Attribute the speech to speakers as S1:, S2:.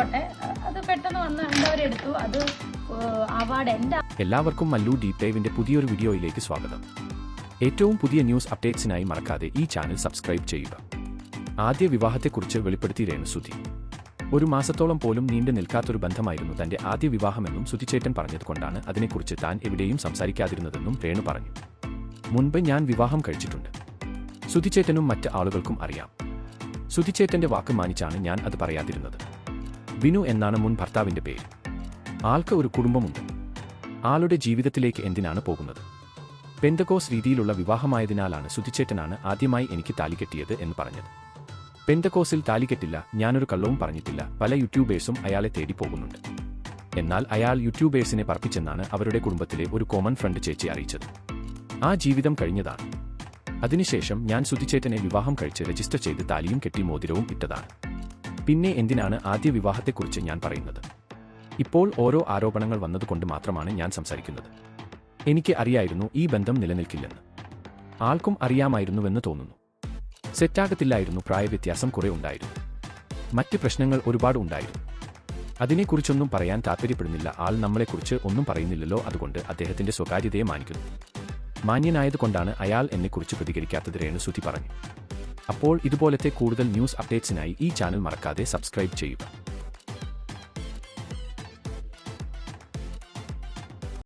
S1: അത് പെട്ടെന്ന് വന്ന് അവരെടുത്തു. അത് അവാർഡ് എൻ്റെ.
S2: എല്ലാവർക്കും മല്ലു ഡീപ് ഡൈവിന്റെ പുതിയൊരു വീഡിയോയിലേക്ക് സ്വാഗതം. ഏറ്റവും പുതിയ ന്യൂസ് അപ്ഡേറ്റ്സിനായി മറക്കാതെ ഈ ചാനൽ സബ്സ്ക്രൈബ് ചെയ്യുക. ആദ്യ വിവാഹത്തെക്കുറിച്ച് വെളിപ്പെടുത്തി രേണുസുധി. ഒരു മാസത്തോളം പോലും നീണ്ടു നിൽക്കാത്തൊരു ബന്ധമായിരുന്നു തന്റെ ആദ്യ വിവാഹമെന്നും സുധിച്ചേട്ടൻ പറഞ്ഞതുകൊണ്ടാണ് അതിനെക്കുറിച്ച് താൻ എവിടെയും സംസാരിക്കാതിരുന്നതെന്നും രേണു പറഞ്ഞു. മുൻപ് ഞാൻ വിവാഹം കഴിച്ചിട്ടുണ്ട്. സുധിച്ചേട്ടനും മറ്റ് ആളുകൾക്കും അറിയാം. സുധിച്ചേട്ടന്റെ വാക്ക് മാനിച്ചാണ് ഞാൻ അത് പറയാതിരുന്നത്. വിനു എന്നാണ് മുൻ ഭർത്താവിന്റെ പേര്. ആൾക്ക് ഒരു കുടുംബമുണ്ട്. ആളുടെ ജീവിതത്തിലേക്ക് എന്തിനാണ് പോകുന്നത്? പെന്തകോസ് രീതിയിലുള്ള വിവാഹമായതിനാലാണ് സുധിച്ചേട്ടനാണ് ആദ്യമായി എനിക്ക് താലികെട്ടിയത് എന്ന് പറഞ്ഞത്. പെന്തകോസിൽ താലികെട്ടില്ല, ഞാനൊരു കള്ളവും പറഞ്ഞിട്ടില്ല. പല യൂട്യൂബേഴ്സും അയാളെ തേടി പോകുന്നുണ്ട്. എന്നാൽ അയാൾ യൂട്യൂബേഴ്സിനെ പറപ്പിച്ചെന്നാണ് അവരുടെ കുടുംബത്തിലെ ഒരു കോമൺ ഫ്രണ്ട് ചേച്ചി അറിയിച്ചത്. ആ ജീവിതം കഴിഞ്ഞതാണ്. അതിനുശേഷം ഞാൻ സുധിച്ചേട്ടനെ വിവാഹം കഴിച്ച് രജിസ്റ്റർ ചെയ്ത് താലിയും കെട്ടി മോതിരവും ഇട്ടതാണ്. പിന്നെ എന്തിനാണ് ആദ്യ വിവാഹത്തെക്കുറിച്ച് ഞാൻ പറയുന്നത്? ഇപ്പോൾ ഓരോ ആരോപണങ്ങൾ വന്നതുകൊണ്ട് മാത്രമാണ് ഞാൻ സംസാരിക്കുന്നത്. എനിക്ക് അറിയായിരുന്നു ഈ ബന്ധം നിലനിൽക്കില്ലെന്ന്. ആൾക്കും അറിയാമായിരുന്നുവെന്ന് തോന്നുന്നു. സെറ്റാകത്തില്ലായിരുന്നു. പ്രായവ്യത്യാസം കുറെ ഉണ്ടായിരുന്നു. മറ്റ് പ്രശ്നങ്ങൾ ഒരുപാട് ഉണ്ടായിരുന്നു. അതിനെക്കുറിച്ചൊന്നും പറയാൻ താൽപ്പര്യപ്പെടുന്നില്ല. ആൾ നമ്മളെക്കുറിച്ച് ഒന്നും പറയുന്നില്ലല്ലോ, അതുകൊണ്ട് അദ്ദേഹത്തിന്റെ സ്വകാര്യതയെ മാനിക്കുന്നു. മാന്യനായതുകൊണ്ടാണ് അയാൾ എന്നെക്കുറിച്ച് പ്രതികരിക്കാത്തത്, രേണുസുധി പറഞ്ഞു. അപ്പോൾ ഇതുപോലത്തെ കൂടുതൽ ന്യൂസ് അപ്ഡേറ്റ്സിനായി ഈ ചാനൽ മറക്കാതെ സബ്സ്ക്രൈബ് ചെയ്യുക.